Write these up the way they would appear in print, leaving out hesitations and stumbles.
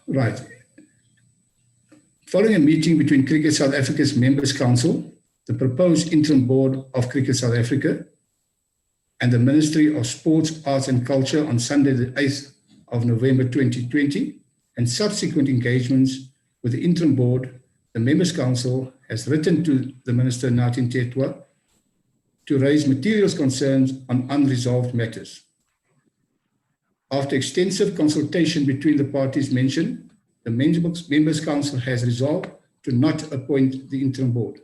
Right. Following a meeting between Cricket South Africa's Members' Council, the proposed Interim Board of Cricket South Africa, and the Ministry of Sports, Arts and Culture on Sunday, the 8th of November 2020, and subsequent engagements with the Interim Board, the Members' Council has written to the Minister Nathi Mthethwa to raise material concerns on unresolved matters. After extensive consultation between the parties mentioned, the Members' Council has resolved to not appoint the Interim Board.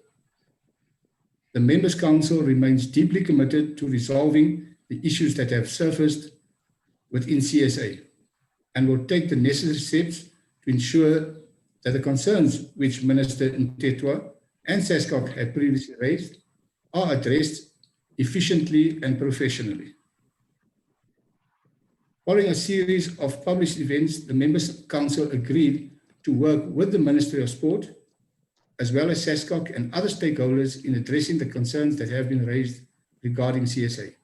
The Members' Council remains deeply committed to resolving the issues that have surfaced within CSA and will take the necessary steps to ensure that the concerns which Minister Mthethwa and SASCOC have previously raised are addressed efficiently and professionally. Following a series of published events, the Members' Council agreed to work with the Ministry of Sport, as well as SASCOC and other stakeholders in addressing the concerns that have been raised regarding CSA.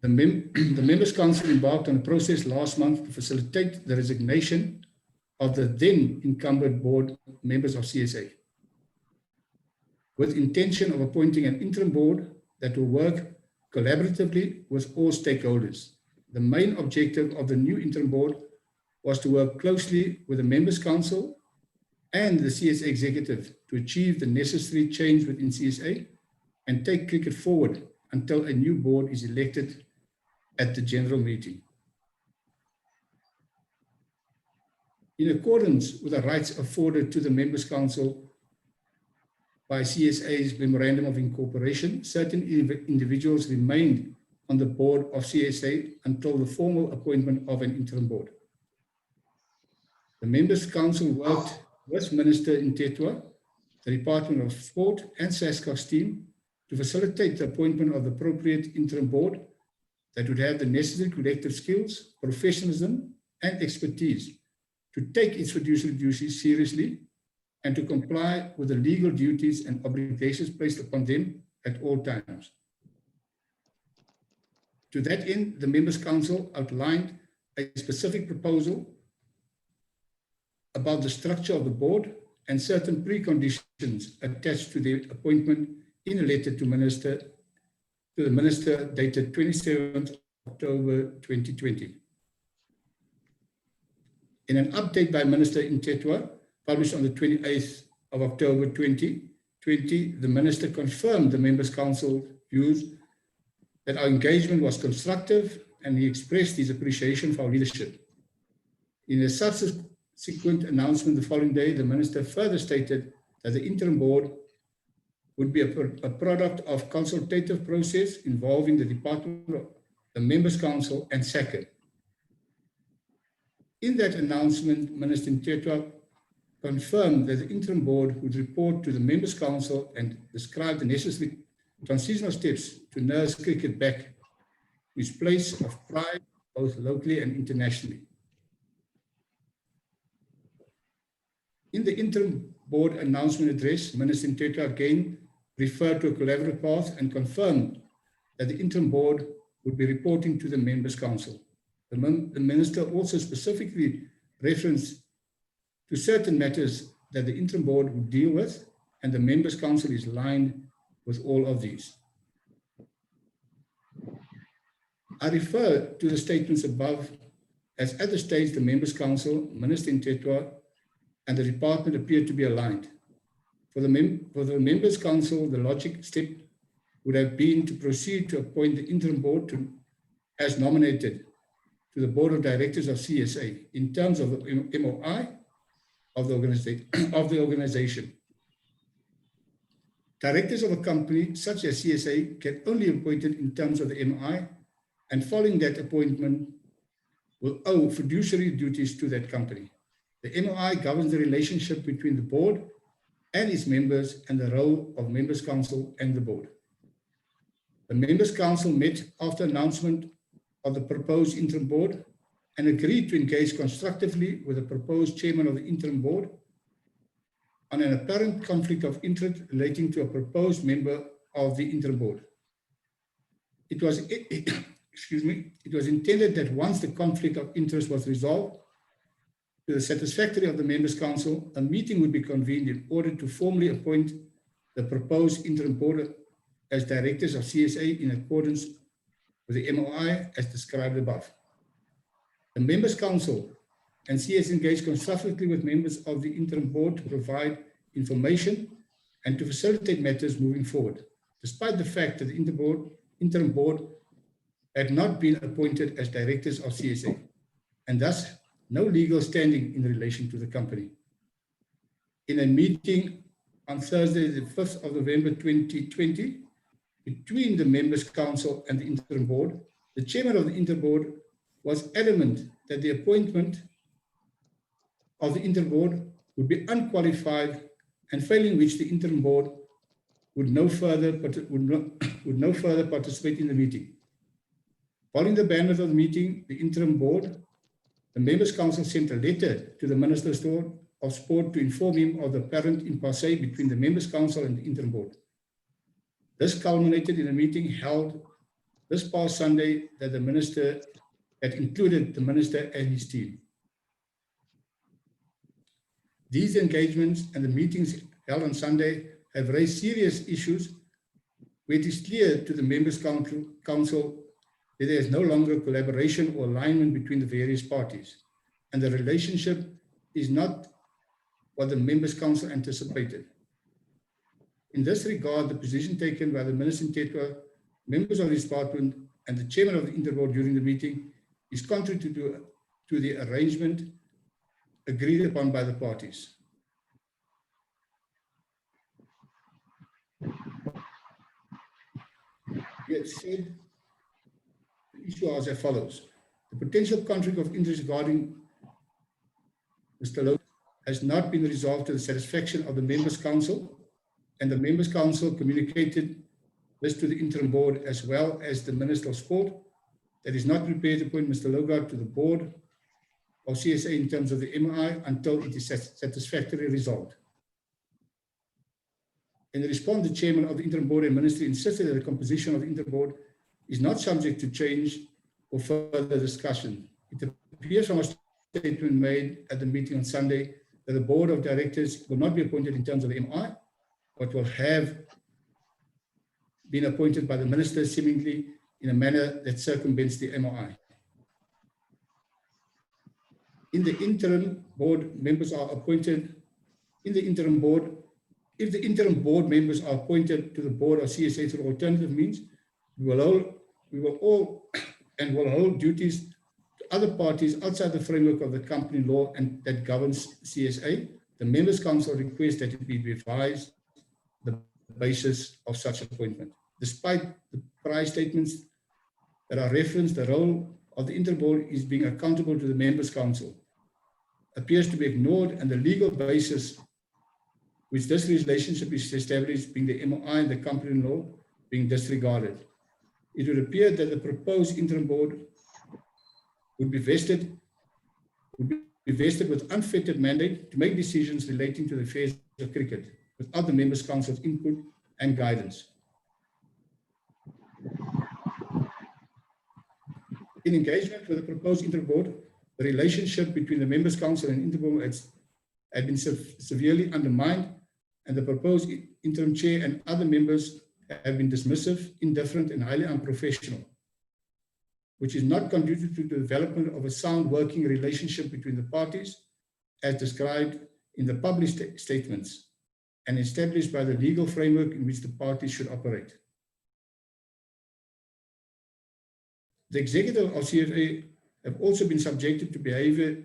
The Members' Council embarked on a process last month to facilitate the resignation of the then incumbent board members of CSA, with intention of appointing an interim board that will work collaboratively with all stakeholders. The main objective of the new interim board was to work closely with the Members' Council and the CSA executive to achieve the necessary change within CSA and take cricket forward until a new board is elected at the general meeting. In accordance with the rights afforded to the Members' Council by CSA's Memorandum of Incorporation, certain individuals remained on the board of CSA until the formal appointment of an interim board. The Members' Council worked with Minister Mthethwa, the Department of Sport and SASCOC's team to facilitate the appointment of the appropriate interim board that would have the necessary collective skills, professionalism and expertise to take its fiduciary duties seriously and to comply with the legal duties and obligations placed upon them at all times. To that end, the Members' Council outlined a specific proposal about the structure of the board and certain preconditions attached to the appointment in a letter to the Minister dated 27th October 2020. In an update by Minister Mthethwa, published on the 28th of October 2020, the Minister confirmed the Members' Council views that our engagement was constructive, and he expressed his appreciation for our leadership. In a subsequent announcement the following day, the Minister further stated that the interim board would be a product of consultative process involving the Department, the Members' Council and SACA. In that announcement, Minister Mthethwa confirmed that the interim board would report to the Members' Council and describe the necessary transitional steps to nurse cricket back to its place of pride, both locally and internationally. In the interim board announcement address, Minister Mthethwa again referred to a collaborative path and confirmed that the interim board would be reporting to the Members' Council. The Minister also specifically referenced to certain matters that the interim board would deal with, and the Members' Council is aligned with all of these. I refer to the statements above, as at the stage the Members' Council, Minister Mthethwa, and the department appear to be aligned. For the Members' Council, the logic step would have been to proceed to appoint the interim board as nominated to the Board of Directors of CSA in terms of the MOI of the organization. Directors of a company such as CSA can only be appointed in terms of the MOI, and following that appointment will owe fiduciary duties to that company. The MOI governs the relationship between the board and its members and the role of Members' Council and the board. The Members' Council met after announcement of the proposed interim board and agreed to engage constructively with the proposed chairman of the interim board on an apparent conflict of interest relating to a proposed member of the interim board. It was intended that once the conflict of interest was resolved, To the satisfactory of the Members' Council, a meeting would be convened in order to formally appoint the proposed interim board as directors of CSA in accordance with the MOI as described above. The Members' Council and CS engage constructively with members of the interim board to provide information and to facilitate matters moving forward, despite the fact that the interim board had not been appointed as directors of CSA, and thus no legal standing in relation to the company. In a meeting on Thursday, the 5th of November 2020, between the Members' Council and the interim board, the chairman of the interim board was adamant that the appointment of the interim board would be unqualified, and failing which the interim board would no further participate in the meeting. Following the bandwidth of the meeting, the interim board, the Members' Council sent a letter to the Minister of Sport to inform him of the apparent impasse between the Members' Council and the interim board. This culminated in a meeting held this past Sunday that the Minister had included the Minister and his team. These engagements and the meetings held on Sunday have raised serious issues where it is clear to the Members' Council that there is no longer collaboration or alignment between the various parties, and the relationship is not what the Members' Council anticipated. In this regard, the position taken by the Minister Mthethwa, members of his department, and the chairman of the Interboard during the meeting is contrary to the arrangement agreed upon by the parties. We have said the issue is as follows. The potential conflict of interest regarding Mr. Lowe has not been resolved to the satisfaction of the Members' Council, and the Members' Council communicated this to the Interim Board as well as the Minister of Sport, that is not prepared to appoint Mr. Logard to the Board of CSA in terms of the MI until it is satisfactorily resolved. In response, the Chairman of the Interim Board and Ministry insisted that the composition of the Interim Board is not subject to change or further discussion. It appears from a statement made at the meeting on Sunday that the Board of Directors will not be appointed in terms of the MI, but will have been appointed by the Minister seemingly in a manner that circumvents the MOI. In the Interim Board, members are appointed in the Interim Board. If the Interim Board members are appointed to the Board of CSA through alternative means, we will hold duties to other parties outside the framework of the company law and that governs CSA. The Members' Council requests that it be revised the basis of such appointment. Despite the prior statements that are referenced, the role of the Interim Board is being accountable to the Members' Council appears to be ignored, and the legal basis which this relationship is established, being the MOI and the company law, being disregarded. It would appear that the proposed Interim Board would be vested with unfettered mandate to make decisions relating to the affairs of cricket without the Members' Council's input and guidance. In engagement with the proposed Interim Board, the relationship between the Members' Council and Interim Board had been severely undermined, and the proposed Interim Chair and other members have been dismissive, indifferent, and highly unprofessional, which is not conducive to the development of a sound working relationship between the parties, as described in the published statements and established by the legal framework in which the parties should operate. The executive of CFA have also been subjected to behavior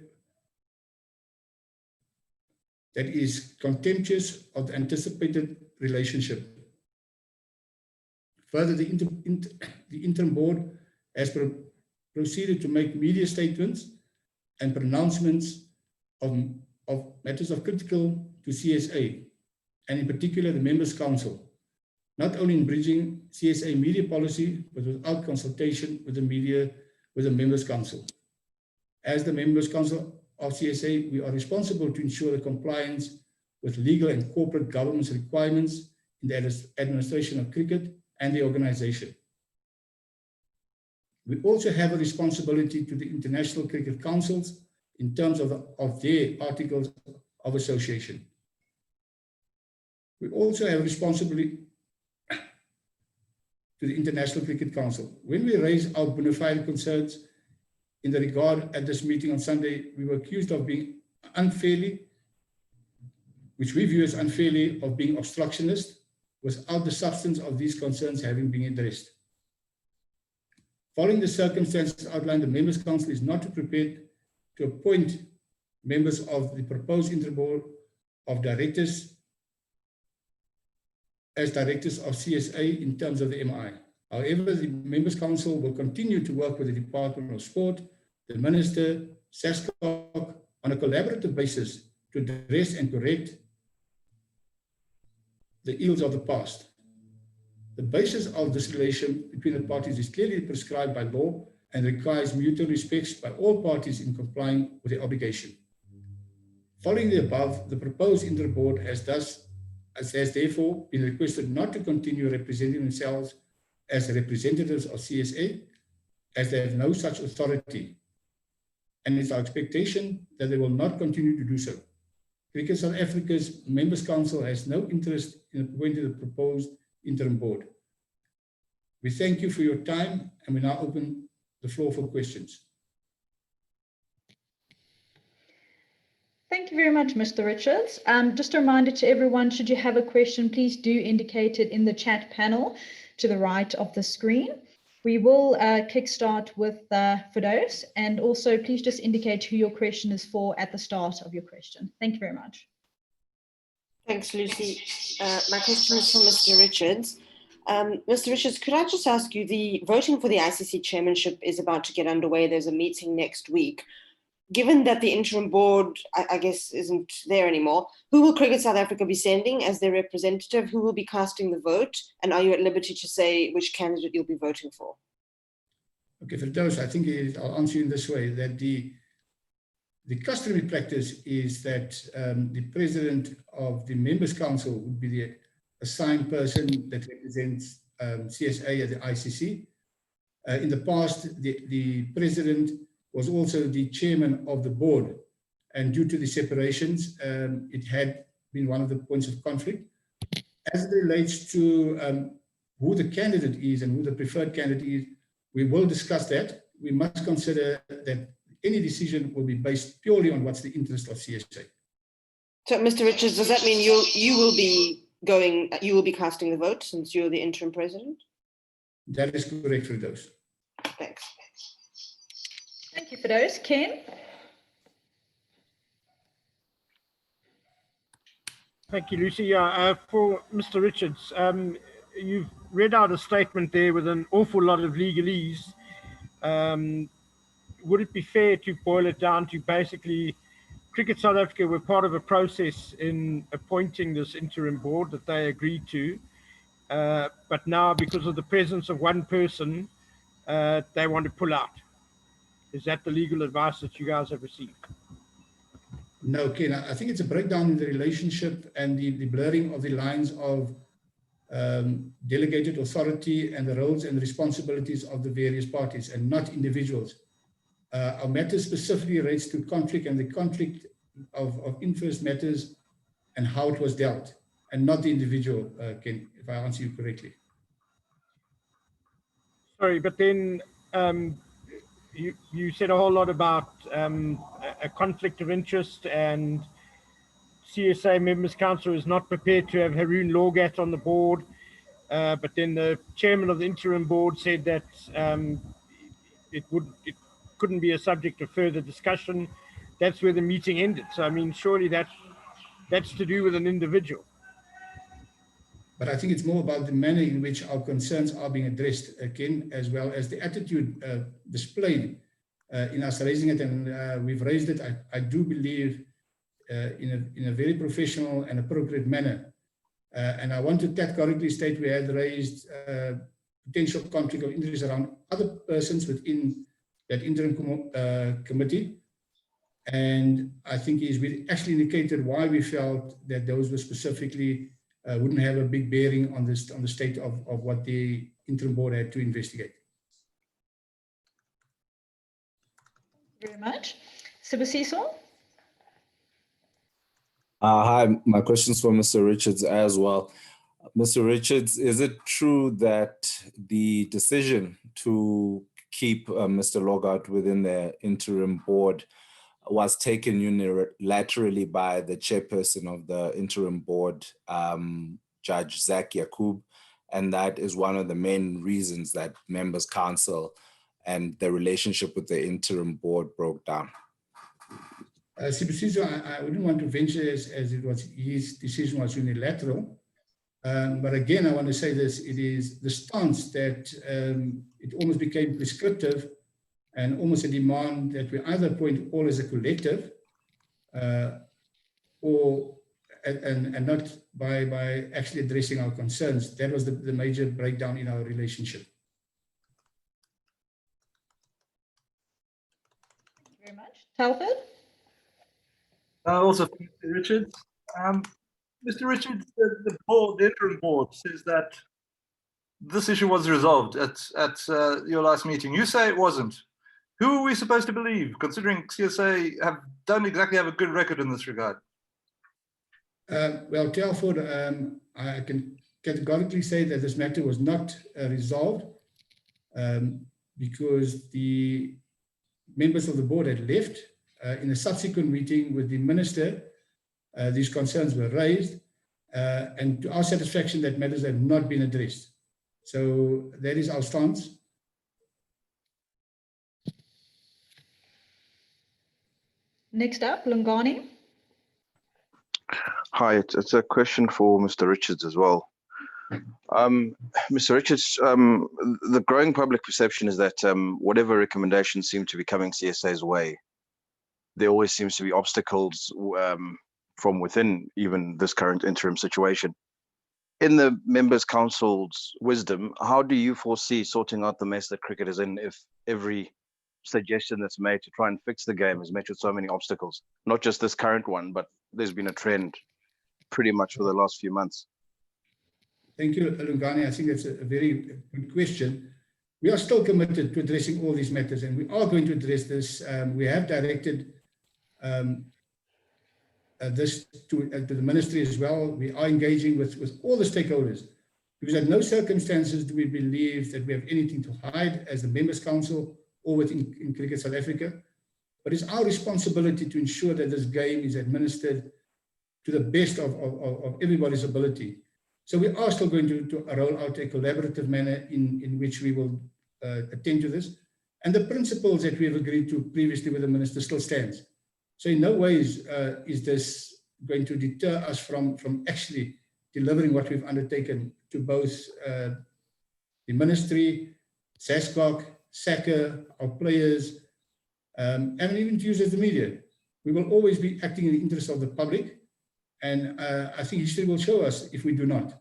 that is contemptuous of the anticipated relationship. Further, the Interim Board has proceeded to make media statements and pronouncements of matters of critical to CSA, and in particular the Members' Council, not only in bridging CSA media policy, but without consultation with the Members' Council. As the Members' Council of CSA, we are responsible to ensure the compliance with legal and corporate governance requirements in the administration of cricket and the organization. We also have a responsibility to the international cricket councils in terms of their articles of association. We also have responsibility to the International Cricket Council. When we raised our bona fide concerns in the regard at this meeting on Sunday, we were accused of being unfairly, which we view as unfairly, of being obstructionist, without the substance of these concerns having been addressed. Following the circumstances outlined, the Members' Council is not prepared to appoint members of the proposed Interim Board of Directors as directors of CSA in terms of the MI. However, the Members' Council will continue to work with the Department of Sport, the Minister, SASCOC, on a collaborative basis to address and correct the ills of the past. The basis of this relation between the parties is clearly prescribed by law and requires mutual respect by all parties in complying with the obligation. Following the above, the proposed Interim Board has therefore been requested not to continue representing themselves as representatives of CSA, as they have no such authority, and it's our expectation that they will not continue to do so. Cricket South Africa's Members' Council has no interest in appointing the proposed Interim Board. We thank you for your time, and we now open the floor for questions. Thank you very much, Mr. Richards. Just a reminder to everyone, should you have a question, please do indicate it in the chat panel to the right of the screen. We will kickstart with Firdaus, and also please just indicate who your question is for at the start of your question. Thank you very much. Thanks, Lucy. My question is for Mr. Richards. Mr. Richards, could I just ask you, the voting for the ICC chairmanship is about to get underway. There's a meeting next week. Given that the interim board, I guess, isn't there anymore, who will Cricket South Africa be sending as their representative? Who will be casting the vote? And are you at liberty to say which candidate you'll be voting for? Okay, Firdaus, I think I'll answer you in this way, that the customary practice is that the president of the Members' Council would be the assigned person that represents CSA at the ICC. In the past, the president was also the chairman of the board, and due to the separations, it had been one of the points of conflict. As it relates to who the candidate is and who the preferred candidate is, we will discuss that. We must consider that any decision will be based purely on what's the interest of CSA. So, Mr. Richards, does that mean you will be casting the vote since you're the interim president? That is correct, Firdaus. Thanks. Thank you, Firdaus. Ken? Thank you, Lucy. Yeah, for Mr. Richards, you've read out a statement there with an awful lot of legalese. Would it be fair to boil it down to basically Cricket South Africa were part of a process in appointing this interim board that they agreed to, but now because of the presence of one person, they want to pull out? Is that the legal advice that you guys have received? No, Ken, I think it's a breakdown in the relationship and the blurring of the lines of delegated authority and the roles and responsibilities of the various parties and not individuals. Our matter specifically relates to conflict and the conflict of interest matters and how it was dealt, and not the individual, Ken, if I answer you correctly. Sorry, but then you said a whole lot about a conflict of interest, and CSA Members Council is not prepared to have Haroon Lorgat on the board, but then the chairman of the interim board said that it couldn't be a subject of further discussion. That's where the meeting ended. So, I mean, surely that's to do with an individual. But I think it's more about the manner in which our concerns are being addressed, Ken, as well as the attitude displayed in us raising it. And we've raised it, I do believe, in a very professional and appropriate manner. And I want to categorically state we had raised potential conflict of interest around other persons within that interim committee. And I think we actually indicated why we felt that those were specifically wouldn't have a big bearing on the state of what the interim board had to investigate. Thank you very much. Sibusiso? Hi, my question's for Mr. Richards as well. Mr. Richards, is it true that the decision to keep Mr. Logart within the interim board was taken unilaterally by the chairperson of the interim board, Judge Zach Yakub, and that is one of the main reasons that members' council and the relationship with the interim board broke down? Sibusiso, I wouldn't want to venture as it was his decision was unilateral. But again, I want to say this, it is the stance that it almost became prescriptive and almost a demand that we either appoint all as a collective or not by actually addressing our concerns. That was the major breakdown in our relationship. Thank you very much. Telford? Also, Mr. Richards. Mr. Richards, the board, the interim board, says that this issue was resolved at your last meeting. You say it wasn't. Who are we supposed to believe, considering CSA don't exactly have a good record in this regard? Well, Telford, I can categorically say that this matter was not resolved because the members of the board had left. In a subsequent meeting with the minister, these concerns were raised, and to our satisfaction, that matters have not been addressed. So that is our stance. Next up, Lungani. Hi, it's a question for Mr. Richards as well. Mr. Richards, the growing public perception is that whatever recommendations seem to be coming CSA's way, there always seems to be obstacles from within even this current interim situation. In the members' council's wisdom, how do you foresee sorting out the mess that cricket is in if every suggestion that's made to try and fix the game is met with so many obstacles? Not just this current one, but there's been a trend pretty much for the last few months. Thank you, Lungani. I think that's a very good question. We are still committed to addressing all these matters, and we are going to address this. We have directed this to the ministry as well. We are engaging with all the stakeholders, because at no circumstances do we believe that we have anything to hide as the Members' Council or within Cricket South Africa. But it's our responsibility to ensure that this game is administered to the best of everybody's ability. So we are still going to roll out a collaborative manner in which we will attend to this. And the principles that we have agreed to previously with the minister still stands. So in no ways is this going to deter us from actually delivering what we've undertaken to both the ministry, SASCOC, SACA, our players, and even to use as the media. We will always be acting in the interest of the public. And I think history will show us if we do not.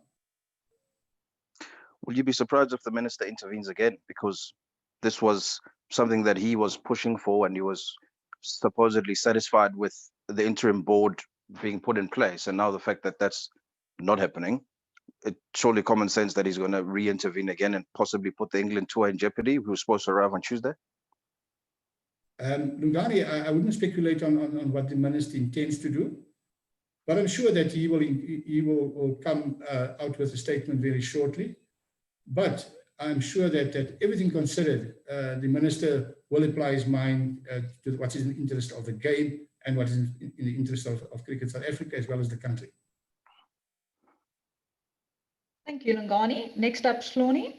Will you be surprised if the minister intervenes again? Because this was something that he was pushing for, and he was supposedly satisfied with the interim board being put in place. And now the fact that that's not happening, it's surely common sense that he's going to re-intervene again and possibly put the England tour in jeopardy, who was supposed to arrive on Tuesday. Lungani, I wouldn't speculate on what the minister intends to do. But I'm sure that he will come out with a statement very shortly. But I'm sure that everything considered, the minister will apply his mind to what is in the interest of the game and what is in the interest of Cricket South Africa as well as the country. Thank you, Lungani. Next up, Shloni.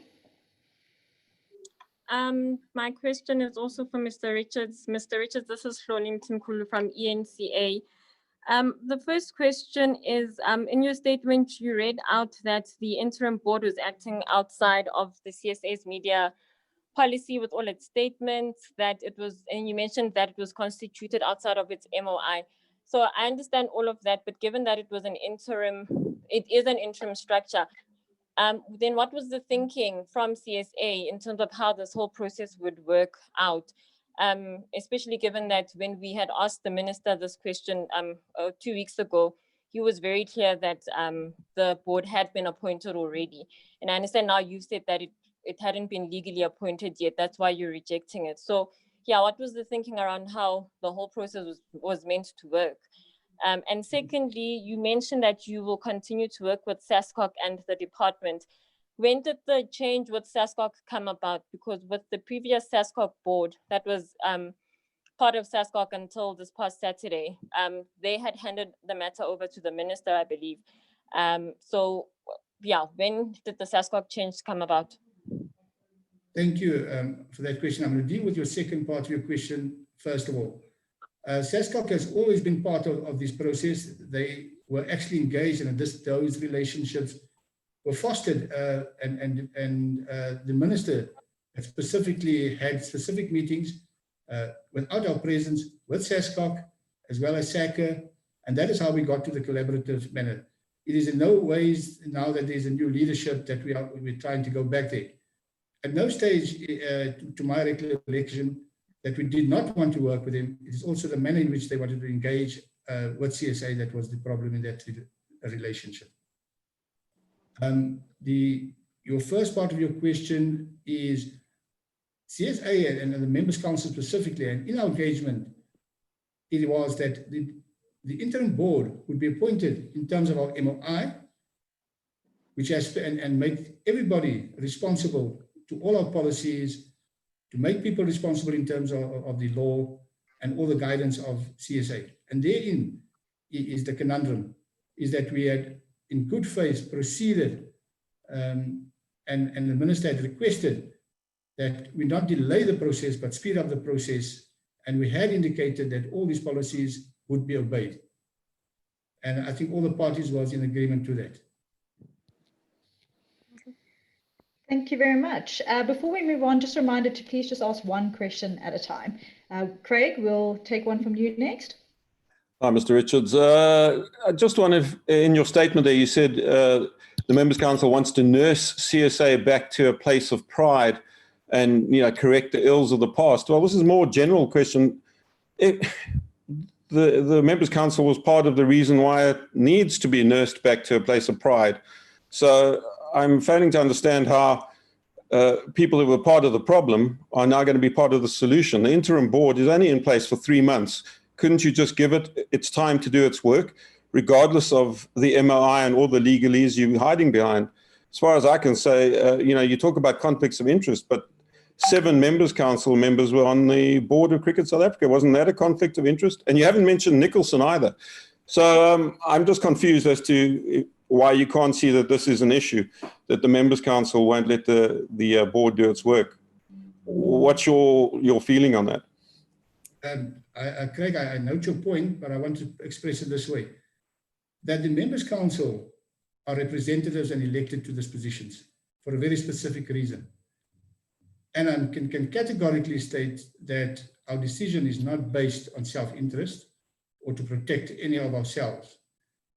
My question is also for Mr. Richards. Mr. Richards, this is Shloni Mtimkulu from ENCA. The first question is, in your statement, you read out that the interim board was acting outside of the CSA's media policy with all its statements, that it was, and you mentioned that it was constituted outside of its MOI. So I understand all of that, but given that it was an interim, it is an interim structure, then what was the thinking from CSA in terms of how this whole process would work out? Especially given that when we had asked the minister this question 2 weeks ago, he was very clear that the board had been appointed already. And I understand now you said that it hadn't been legally appointed yet. That's why you're rejecting it. So yeah, what was the thinking around how the whole process was meant to work? And secondly, you mentioned that you will continue to work with SASCOC and the department. When did the change with SASCOC come about? Because with the previous SASCOC board, that was part of SASCOC until this past Saturday, they had handed the matter over to the minister, I believe. So yeah, when did the SASCOC change come about? Thank you for that question. I'm going to deal with your second part of your question first of all. SASCOC has always been part of this process. They were actually engaged, and those relationships were fostered, and the minister had specifically had specific meetings without our presence with SASCOC as well as SACA, and that is how we got to the collaborative manner. It is in no ways now that there's a new leadership that we're trying to go back there. At no stage, to my recollection, that we did not want to work with him. It is also the manner in which they wanted to engage with CSA that was the problem in that relationship. Your first part of your question is CSA and the Members' Council specifically, and in our engagement, it was that the interim board would be appointed in terms of our MOI, which has and make everybody responsible to all our policies, to make people responsible in terms of the law and all the guidance of CSA. And therein is the conundrum, is that we had in good faith proceeded and the minister had requested that we not delay the process, but speed up the process. And we had indicated that all these policies would be obeyed. And I think all the parties was in agreement to that. Thank you very much. Before we move on, just a reminder to please just ask one question at a time. Craig, we'll take one from you next. Hi, Mr. Richards. I just wondered, in your statement there, you said the Members' Council wants to nurse CSA back to a place of pride and, correct the ills of the past. Well, this is a more general question. The Members' Council was part of the reason why it needs to be nursed back to a place of pride. So I'm failing to understand how people who were part of the problem are now going to be part of the solution. The interim board is only in place for 3 months. Couldn't you just give it its time to do its work, regardless of the MOI and all the legalese you're hiding behind? As far as I can say, you talk about conflicts of interest, but 7 Members' Council members were on the board of Cricket South Africa. Wasn't that a conflict of interest? And you haven't mentioned Nicholson either. So I'm just confused as to why you can't see that this is an issue, that the Members' Council won't let the board do its work. What's your feeling on that? Craig, I note your point, but I want to express it this way, that the Members' Council are representatives and elected to these positions for a very specific reason. And I can categorically state that our decision is not based on self-interest or to protect any of ourselves.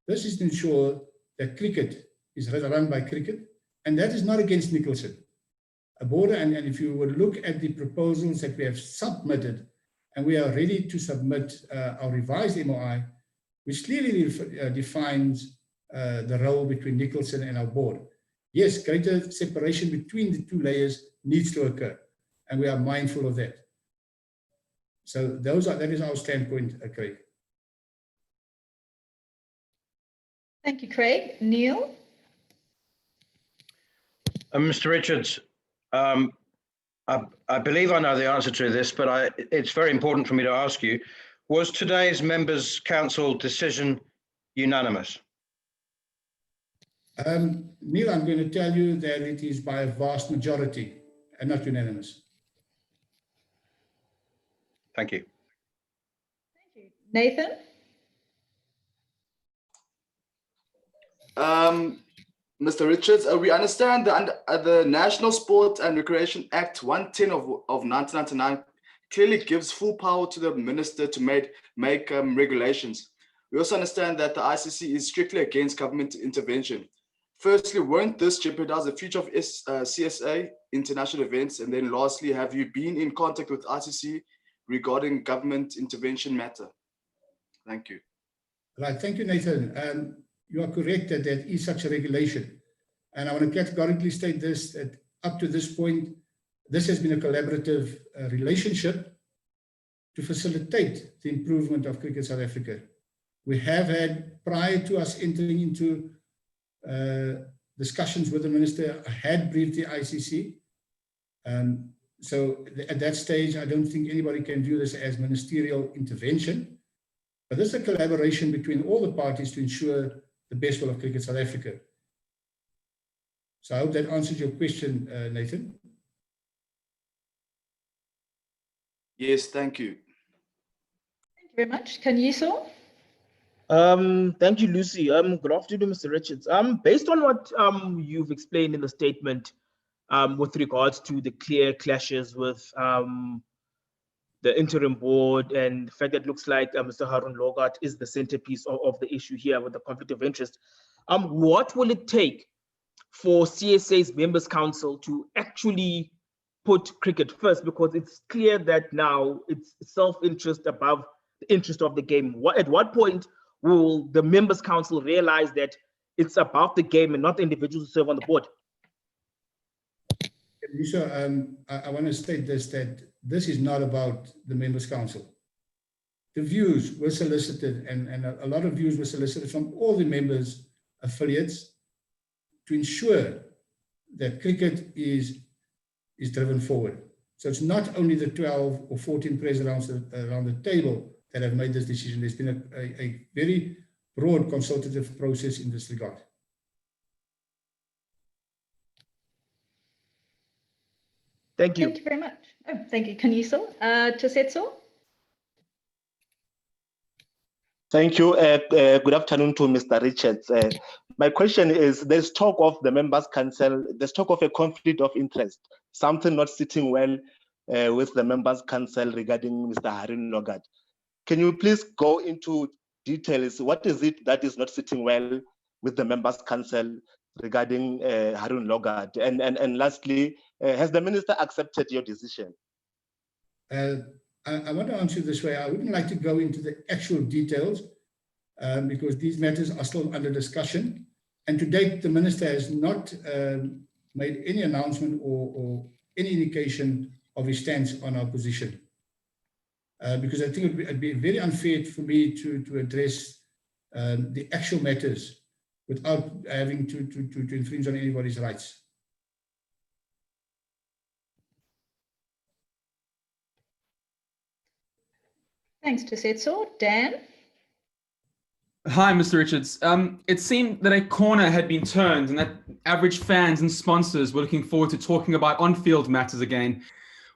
This is to ensure that cricket is run by cricket, and that is not against Nicholson. A board, and if you would look at the proposals that we have submitted, and we are ready to submit our revised MOI, which clearly defines the role between Nicholson and our board. Yes, greater separation between the 2 layers needs to occur, and we are mindful of that. So that is our standpoint, Craig. Thank you, Craig. Neil? Mr. Richards, I believe I know the answer to this, but it's very important for me to ask you, was today's Members' Council decision unanimous? Neil, I'm going to tell you that it is by a vast majority and not unanimous. Thank you. Thank you. Nathan? Mr. Richards, we understand the National Sport and Recreation Act 110 of 1999 clearly gives full power to the minister to make regulations. We also understand that the ICC is strictly against government intervention. Firstly, won't this jeopardize the future of CSA international events? And then lastly, have you been in contact with ICC regarding government intervention matter? Thank you. Right, thank you, Nathan. You are correct that there is such a regulation. And I want to categorically state this, that up to this point, this has been a collaborative relationship to facilitate the improvement of Cricket South Africa. We have had, prior to us entering into discussions with the Minister, I had briefed the ICC. So at that stage, I don't think anybody can view this as ministerial intervention, but this is a collaboration between all the parties to ensure the best will of Cricket South Africa. So I hope that answers your question, Nathan. Yes, thank you. Thank you very much. Kanyiso? Thank you, Lucy. Good afternoon, Mr. Richards. Based on what you've explained in the statement with regards to the clear clashes with the interim board and the fact that it looks like Mr. Harun Logart is the centerpiece of the issue here with the conflict of interest, what will it take for CSA's members council to actually put cricket first? Because it's clear that now it's self-interest above the interest of the game. At what point will the members council realize that it's about the game and not the individuals who serve on the board? Lisa, I want to state this, that this is not about the members council. The views were solicited, and a lot of views were solicited from all the members' affiliates to ensure that cricket is driven forward. So it's not only the 12 or 14 presidents around the table that have made this decision. There's been a very broad consultative process in this regard. Thank you. Thank you very much. Oh, thank you, Kanyiso. Tsetso? Thank you. Good afternoon to Mr. Richards. My question is, there's talk of the members' council, there's talk of a conflict of interest, something not sitting well with the members' council regarding Mr. Harun Logart. Can you please go into details? What is it that is not sitting well with the members' council regarding Harun Logart? And lastly, has the minister accepted your decision? I want to answer this way. I wouldn't like to go into the actual details because these matters are still under discussion. And to date, the minister has not made any announcement or any indication of his stance on our position. Because I think it'd be very unfair for me to address the actual matters without having to infringe on anybody's rights. Thanks, Tsetso. Dan? Hi, Mr. Richards. It seemed that a corner had been turned and that average fans and sponsors were looking forward to talking about on-field matters again.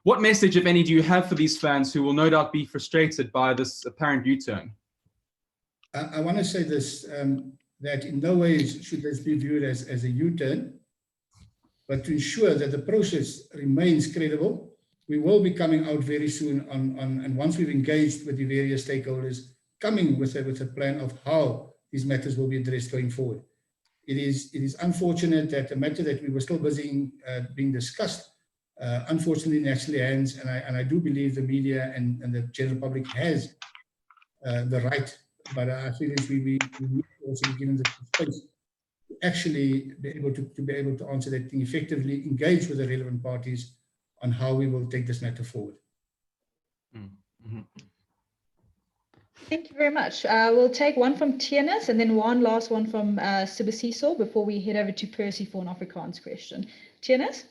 What message, if any, do you have for these fans who will no doubt be frustrated by this apparent U-turn? I want to say this, that in no way should this be viewed as a U-turn, but to ensure that the process remains credible. We will be coming out very soon and once we've engaged with the various stakeholders, coming with a plan of how these matters will be addressed going forward. It is unfortunate that the matter that we were still busy being discussed, unfortunately, in actually hands, and I do believe the media and the general public has the right, but I feel we need to also be given the space to actually be able to answer that thing effectively, engage with the relevant parties on how we will take this matter forward. Mm-hmm. Thank you very much. We'll take one from Tienes and then one last one from Sibusiso before we head over to Percy for an Afrikaans question. Tienes?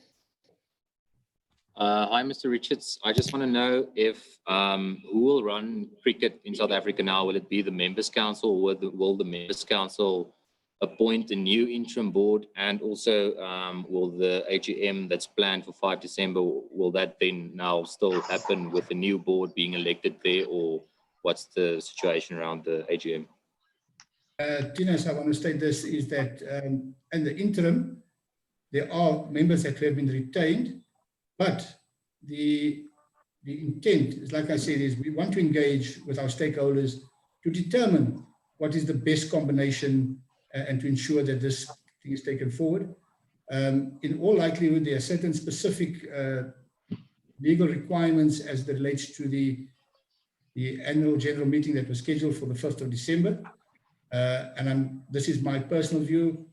Hi, Mr. Richards. I just want to know if who will run cricket in South Africa now? Will it be the Members' Council, or will the Members' Council appoint a new interim board? And also, will the AGM that's planned for 5 December, will that then now still happen with the new board being elected there, or what's the situation around the AGM? Tienes, I want to state this, is that in the interim, there are members that have been retained, but the intent is, like I said, is we want to engage with our stakeholders to determine what is the best combination and to ensure that this thing is taken forward. In all likelihood, there are certain specific legal requirements as it relates to the annual general meeting that was scheduled for the 1st of December. And this is my personal view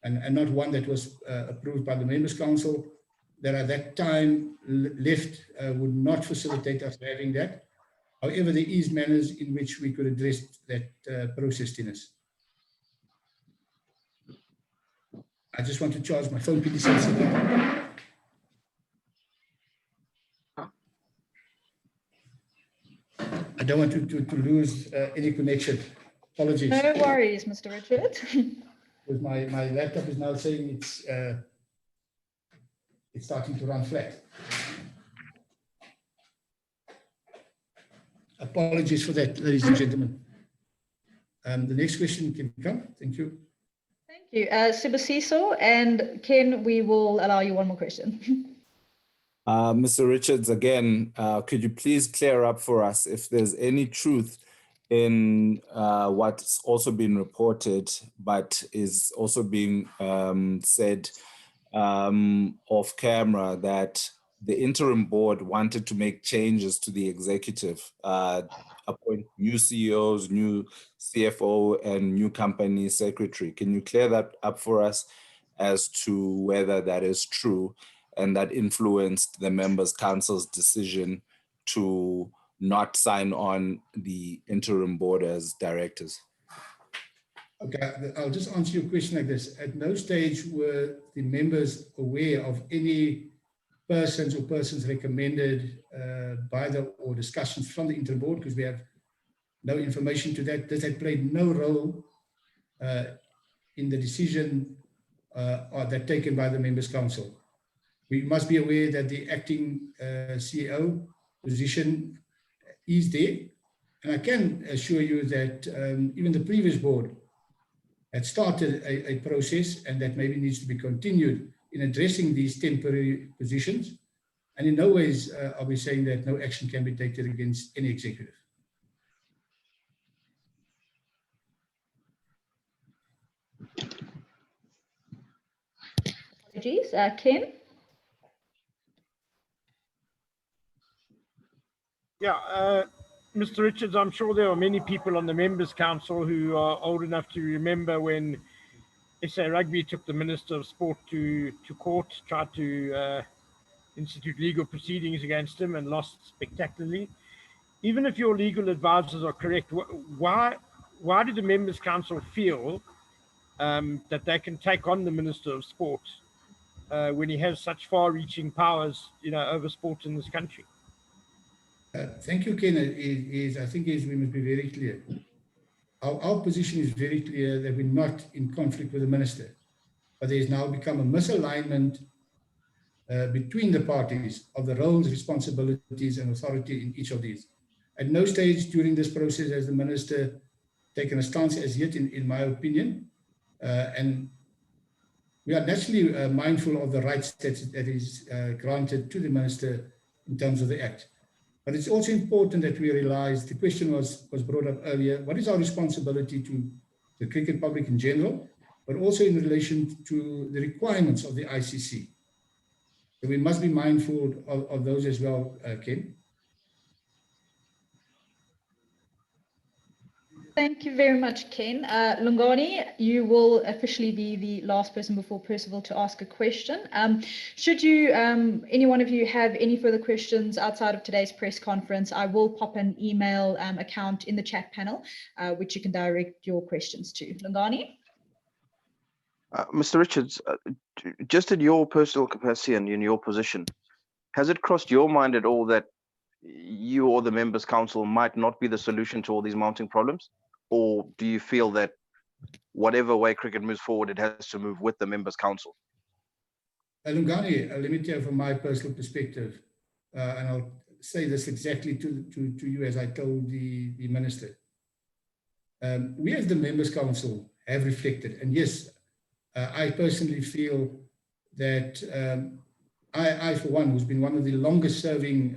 and not one that was approved by the Members' Council, that at that time left would not facilitate us having that. However, there is manners in which we could address that process, Dennis. I just want to charge my phone, please. I don't want to lose any connection. Apologies. No worries, Mr. Richard. Because my laptop is now saying it's starting to run flat. Apologies for that, ladies and gentlemen. The next question can come. Thank you. Thank you. Sibusiso and Ken, we will allow you one more question. Mr. Richards, again, could you please clear up for us if there's any truth in what's also been reported, but is also being said off camera, that the interim board wanted to make changes to the executive, appoint new CEOs, new CFO, and new company secretary. Can you clear that up for us as to whether that is true and that influenced the members' council's decision to not sign on the interim board as directors? Okay, I'll just answer your question like this. At no stage were the members aware of any persons recommended by or discussions from the interim board, because we have no information to that. This had played no role in the decision that taken by the members' council. We must be aware that the acting CEO position is there, and I can assure you that even the previous board had started a process, and that maybe needs to be continued in addressing these temporary positions. And in no ways are we saying that no action can be taken against any executive. Apologies. Ken? Yeah, Mr. Richards, I'm sure there are many people on the Members' Council who are old enough to remember when SA Rugby took the Minister of Sport to court, tried to institute legal proceedings against him and lost spectacularly. Even if your legal advisors are correct, why did the Members' Council feel that they can take on the Minister of Sport when he has such far-reaching powers, over sport in this country? Thank you, Ken. I think we must be very clear. Our position is very clear that we're not in conflict with the minister, but there has now become a misalignment between the parties of the roles, responsibilities, and authority in each of these. At no stage during this process has the minister taken a stance as yet, in my opinion, and we are naturally mindful of the rights that is granted to the minister in terms of the Act. But it's also important that we realize, the question was brought up earlier, what is our responsibility to the cricket public in general, but also in relation to the requirements of the ICC. So we must be mindful of those as well, Ken. Thank you very much, Ken. Lungani, you will officially be the last person before Percival to ask a question. Should you, any one of you, have any further questions outside of today's press conference, I will pop an email account in the chat panel, which you can direct your questions to. Lungani? Mr. Richards, just in your personal capacity and in your position, has it crossed your mind at all that you or the Members' Council might not be the solution to all these mounting problems? Or do you feel that whatever way cricket moves forward, it has to move with the Members' Council? Lungani, let me tell you from my personal perspective, and I'll say this exactly to you as I told the Minister. We as the Members' Council have reflected, and yes, I personally feel that I, for one, who's been one of the longest serving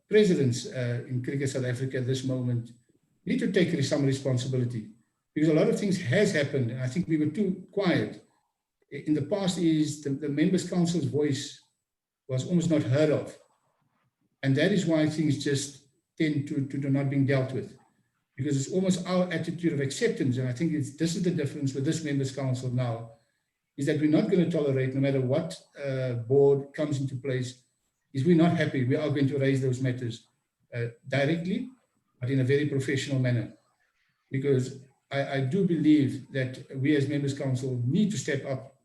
presidents in Cricket South Africa at this moment, need to take some responsibility, because a lot of things has happened, and I think we were too quiet. In the past, the Members' Council's voice was almost not heard of, and that is why things just tend to not being dealt with, because it's almost our attitude of acceptance, and I think this is the difference with this Members' Council now, is that we're not going to tolerate, no matter what board comes into place, is we're not happy, we are going to raise those matters directly, but in a very professional manner. Because I do believe that we as Members Council need to step up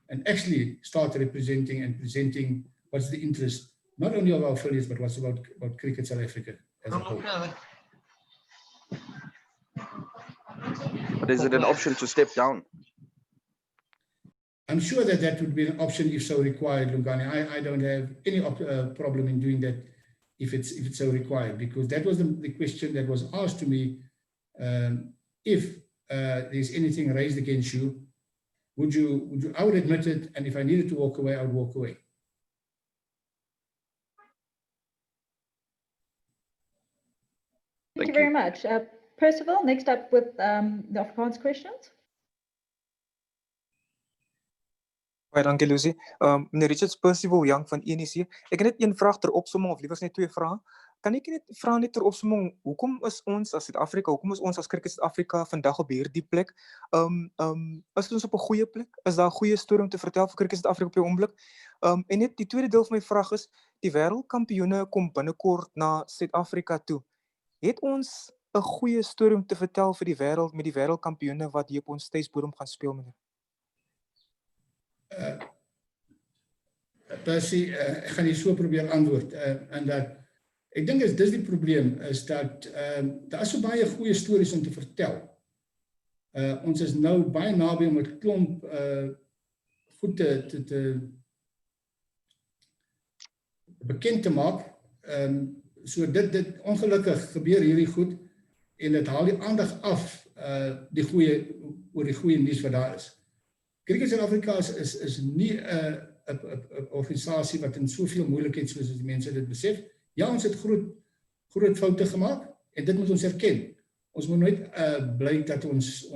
and actually start representing and presenting what's the interest, not only of our affiliates, but what's about Cricket South Africa as a whole. But is it an option to step down? I'm sure that that would be an option if so required, Lungani. I don't have any problem in doing that if it's so required, because that was the question that was asked to me. If there's anything raised against you, would you? I would admit it, and if I needed to walk away, I would walk away. Thank you very much. Percival, next up with the Afrikaans questions. Baie dankie Lucy. Meneer Richards, Percival Young van ENC. Ek het net een vraag ter opsomming, of liewer net twee vrae. Kan ek net vra net ter opsomming, hoekom is ons as Suid-Afrika, hoekom is ons as Cricket Suid-Afrika vandag op hierdie plek? Is ons op 'n goeie plek? Is daar 'n goeie storie om te vertel vir Cricket Suid-Afrika op die oomblik? En net die tweede deel van my vraag is, die wêreldkampioene kom binnekort na Suid-Afrika toe. Het ons 'n goeie storie om te vertel vir die wêreld met die wêreldkampioene wat hier op ons tuisbodem gaan speel, meneer? Percy, ek gaan hier so probeer antwoord. En dat ek dink dis die probleem, is dat daar is so baie goeie stories om te vertel. Ons is nou baie naby om 'n klomp goed te bekend te maak. So dit ongelukkig gebeur hierdie goed en dit haal die aandag af oor die goeie nuus wat daar is. Cricket Suid-Afrika is nie 'n organisasie wat in soveel moeilikheid soos die mense dit besef. Ja, ons het groot foute gemaak en dit moet ons erken. Ons moet nooit bly dat ons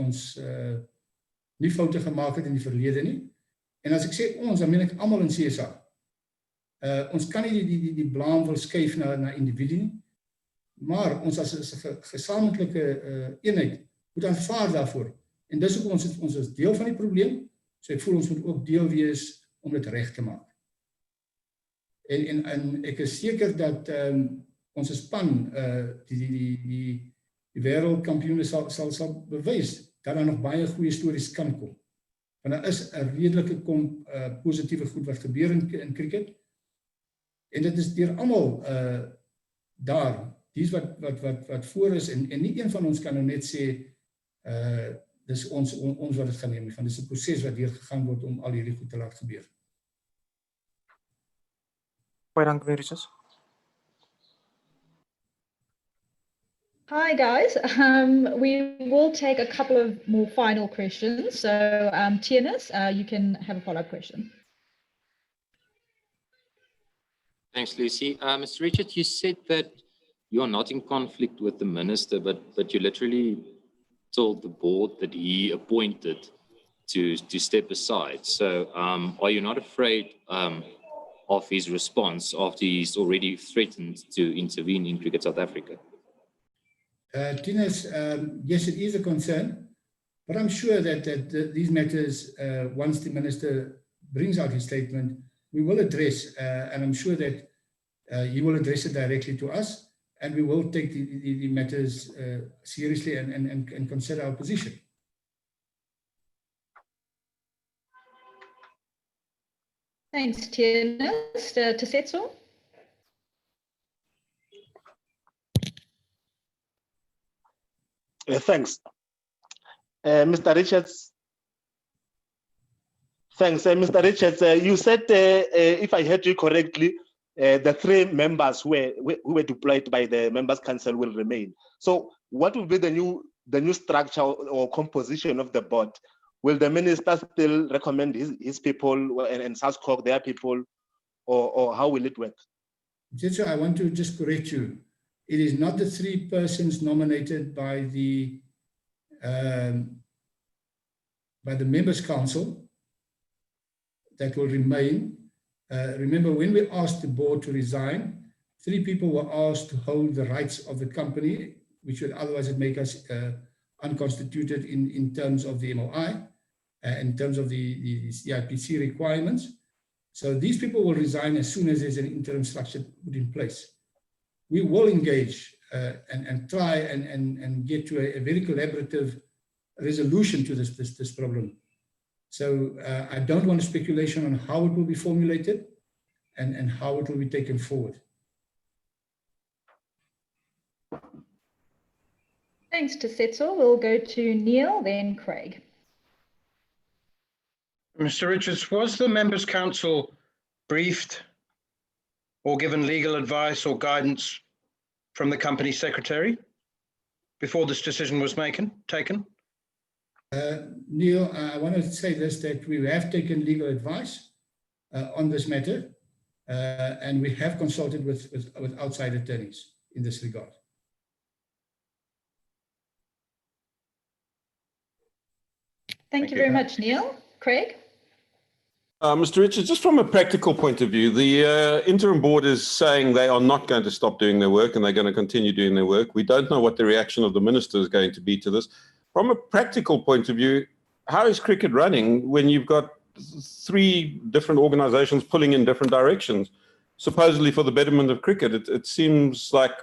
nie foute gemaak het in die verlede nie. En as ek sê ons, dan meen ek almal in CSA. Ons kan nie die blame wil skuif na individu nie, maar ons as 'n gesamentlike eenheid moet aanvaar daarvoor. En dis ook ons is deel van die probleem, so ek voel ons moet ook deel wees om dit reg te maak. En ek is seker dat ons span die wêreldkampioene sal bewys dat daar nog baie goeie stories kan kom. Want daar is 'n redelike positiewe goed wat gebeur in cricket. En dit is deur almal daar, dis wat voor is en nie een van ons kan nou net sê dis ons wat dit gaan neem, want dis 'n proses wat deur gegaan word om al hierdie goed te laat gebeur. Baie dankie weer, Richards. Hi guys, we will take a couple of more final questions. So Tienes, you can have a follow-up question. Thanks, Lucy. Mr. Richard, you said that you are not in conflict with the minister, but you literally told the board that he appointed to step aside. So are you not afraid of his response after he's already threatened to intervene in Cricket South Africa? Tienes, yes, it is a concern, but I'm sure that these matters, once the minister brings out his statement, we will address, and I'm sure that he will address it directly to us, and we will take the matters seriously and consider our position. Thanks, Tienes. Tesetso? Thanks. Mr. Richards. Thanks. Mr. Richards, you said, if I heard you correctly, the 3 members who were deployed by the Members' Council will remain. So what will be the new structure or composition of the board? Will the minister still recommend his people and SASCOG their people, or how will it work? Tesetso, I want to just correct you. It is not the 3 persons nominated by the Members' Council that will remain. Remember, when we asked the board to resign, 3 people were asked to hold the rights of the company, which would otherwise make us unconstituted in terms of the MOI, in terms of the CIPC requirements. So these people will resign as soon as there's an interim structure put in place. we will engage and try and get to a very collaborative resolution to this problem. So I don't want speculation on how it will be formulated and how it will be taken forward. Thanks to Setso. We'll go to Neil, then Craig. Mr. Richards, was the Members' Council briefed or given legal advice or guidance from the company secretary before this decision was taken? Neil, I want to say this, that we have taken legal advice on this matter, and we have consulted with outside attorneys in this regard. Thank you very much, Neil. Craig? Mr. Richards, just from a practical point of view, the interim board is saying they are not going to stop doing their work and they're going to continue doing their work. We don't know what the reaction of the minister is going to be to this. From a practical point of view, how is cricket running when you've got 3 different organizations pulling in different directions, supposedly for the betterment of cricket? It seems like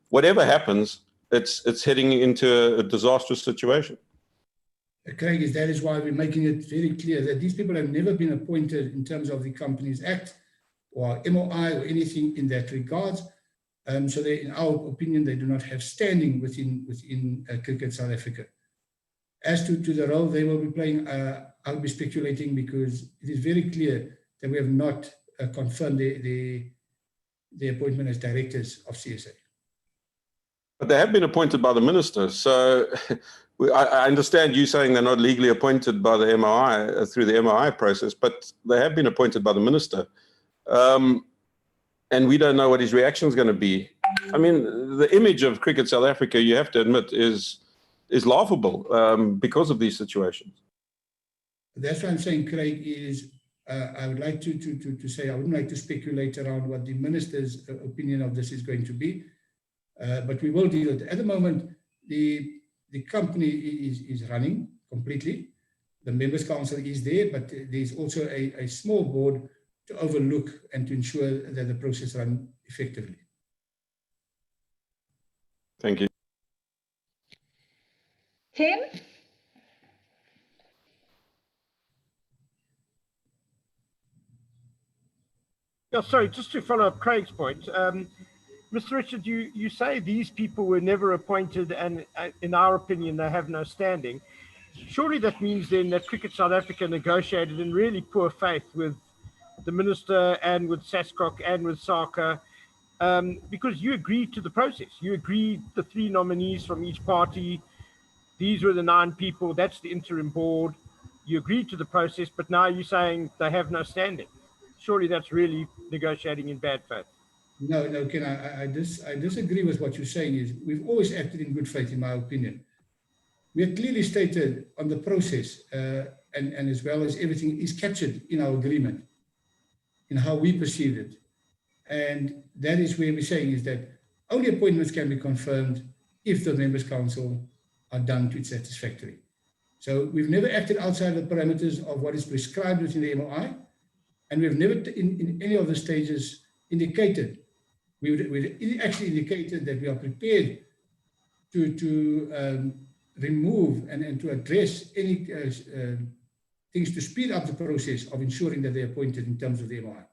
whatever happens, it's heading into a disastrous situation. Craig, that is why we're making it very clear that these people have never been appointed in terms of the Companies Act or MOI or anything in that regard. So they, in our opinion, they do not have standing within Cricket South Africa. As to the role they will be playing, I'll be speculating because it is very clear that we have not confirmed the appointment as directors of CSA. But they have been appointed by the minister. So I understand you saying they're not legally appointed by the MOI through the MOI process, but they have been appointed by the minister. And we don't know what his reaction is going to be. I mean, the image of Cricket South Africa, you have to admit, is laughable because of these situations. That's what I'm saying, Craig, is I would like to say I wouldn't like to speculate around what the minister's opinion of this is going to be, but we will deal with it. At the moment, the company is running completely. The Members' Council is there, but there's also a small board to overlook and to ensure that the process runs effectively. Thank you. Ken? Yeah, sorry, just to follow up Craig's point. Mr. Richard, you say these people were never appointed and in our opinion, they have no standing. Surely that means then that Cricket South Africa negotiated in really poor faith with the minister and with SASCOC and with SACA, because you agreed to the process. You agreed the 3 nominees from each party. These were the 9 people. That's the interim board. You agreed to the process, but now you're saying they have no standing. Surely that's really negotiating in bad faith. No, Ken, I disagree with what you're saying. Is we've always acted in good faith, in my opinion. We have clearly stated on the process, and as well as everything is captured in our agreement, in how we perceive it. And that is where we're saying is that only appointments can be confirmed if the Members' Council are done to its satisfactory. So we've never acted outside the parameters of what is prescribed within the MOI, and we've never in any of the stages indicated, we actually indicated that we are prepared to remove and to address any things to speed up the process of ensuring that they're appointed in terms of the MOI.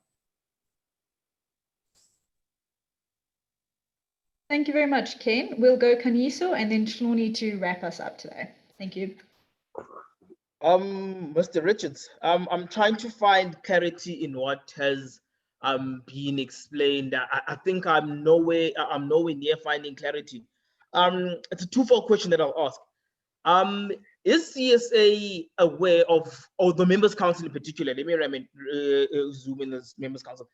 Thank you very much, Ken. We'll go Kaniso and then Shloni to wrap us up today. Thank you. Mr. Richards, I'm trying to find clarity in what has been explained. I think I'm nowhere near finding clarity. It's a twofold question that I'll ask. Is CSA aware of, or the Members' Council in particular, let me zoom in this Members' Council.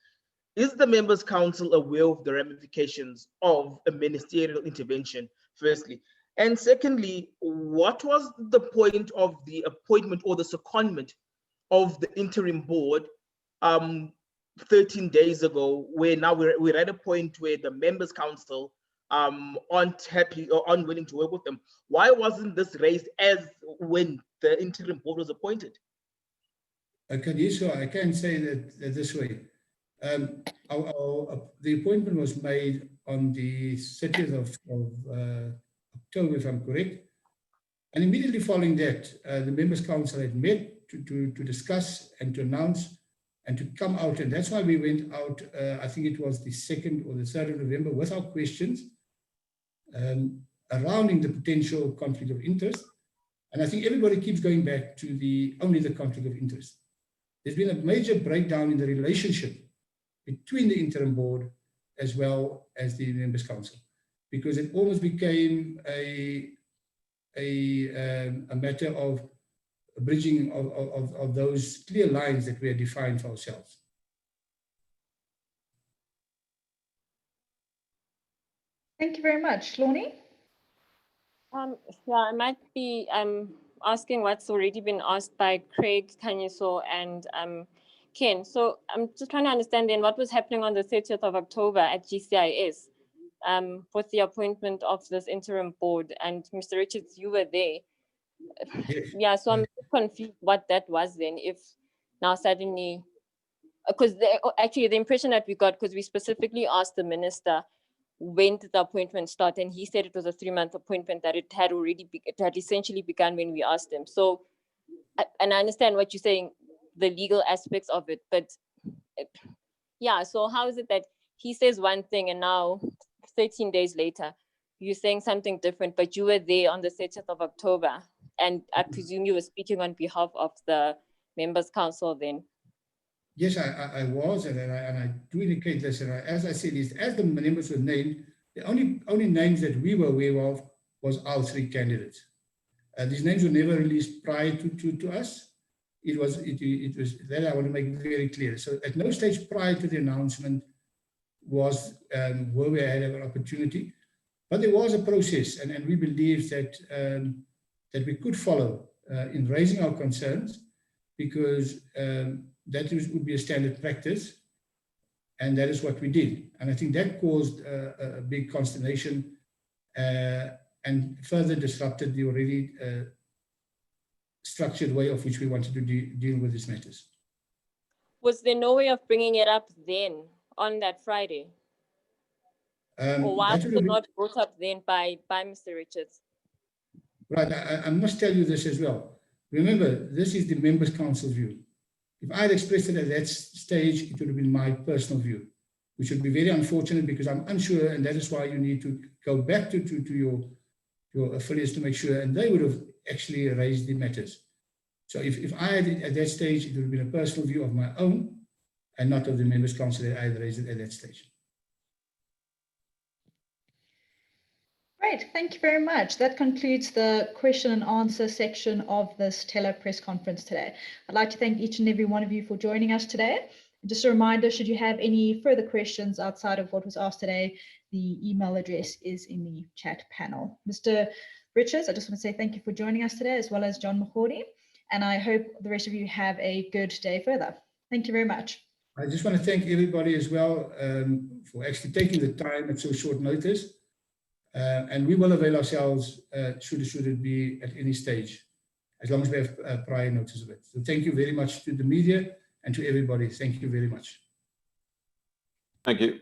Is the Members' Council aware of the ramifications of a ministerial intervention, firstly? And secondly, what was the point of the appointment or the secondment of the interim board 13 days ago, where now we're at a point where the Members' Council aren't happy or unwilling to work with them? Why wasn't this raised as when the interim board was appointed? Kaniso, I can say that this way. The appointment was made on the 30th of October, if I'm correct. And immediately following that, the Members' Council had met to discuss and to announce and to come out. And that's why we went out, I think it was the 2nd or the 3rd of November, with our questions surrounding the potential conflict of interest. And I think everybody keeps going back to only the conflict of interest. There's been a major breakdown in the relationship between the interim board as well as the Members' Council, because it almost became a matter of bridging of those clear lines that we had defined for ourselves. Thank you very much. Hloni? Yeah, I might be asking what's already been asked by Craig, Kanyiso, and Ken. So I'm just trying to understand then what was happening on the 30th of October at GCIS with the appointment of this interim board. And Mr. Richards, you were there. Yes. Yeah, so I'm confused what that was then, if now suddenly, because actually the impression that we got, because we specifically asked the minister when did the appointment start, and he said it was a 3-month appointment, that it had essentially begun when we asked him. So, and I understand what you're saying, the legal aspects of it, but yeah, so how is it that he says one thing and now 13 days later, you're saying something different, but you were there on the 30th of October, and I presume you were speaking on behalf of the Members' Council then? Yes, I was, and I do indicate this. And as I said, as the members were named, the only names that we were aware of was our 3 candidates. These names were never released prior to us. It was that I want to make very clear. So at no stage prior to the announcement was where we had an opportunity, but there was a process, and we believe that that we could follow in raising our concerns, because that would be a standard practice, and that is what we did. And I think that caused a big consternation and further disrupted the already structured way of which we wanted to deal with these matters. Was there no way of bringing it up then, on that Friday? Or why was it not brought up then by Mr. Richards? Right, I must tell you this as well. Remember, this is the Members' Council view. If I had expressed it at that stage, it would have been my personal view, which would be very unfortunate, because I'm unsure, and that is why you need to go back to your affiliates to make sure, and they would have actually raised the matters. So if I had it at that stage, it would have been a personal view of my own and not of the Members' Council that I had raised it at that stage. Great, thank you very much. That concludes the question and answer section of this Tele press conference today. I'd like to thank each and every one of you for joining us today. Just a reminder, should you have any further questions outside of what was asked today, the email address is in the chat panel. Mr. Richards, I just want to say thank you for joining us today, as well as John Mahordy, and I hope the rest of you have a good day further. Thank you very much. I just want to thank everybody as well for actually taking the time at so short notice. And we will avail ourselves should it be at any stage, as long as we have prior notice of it. So thank you very much to the media and to everybody. Thank you very much. Thank you.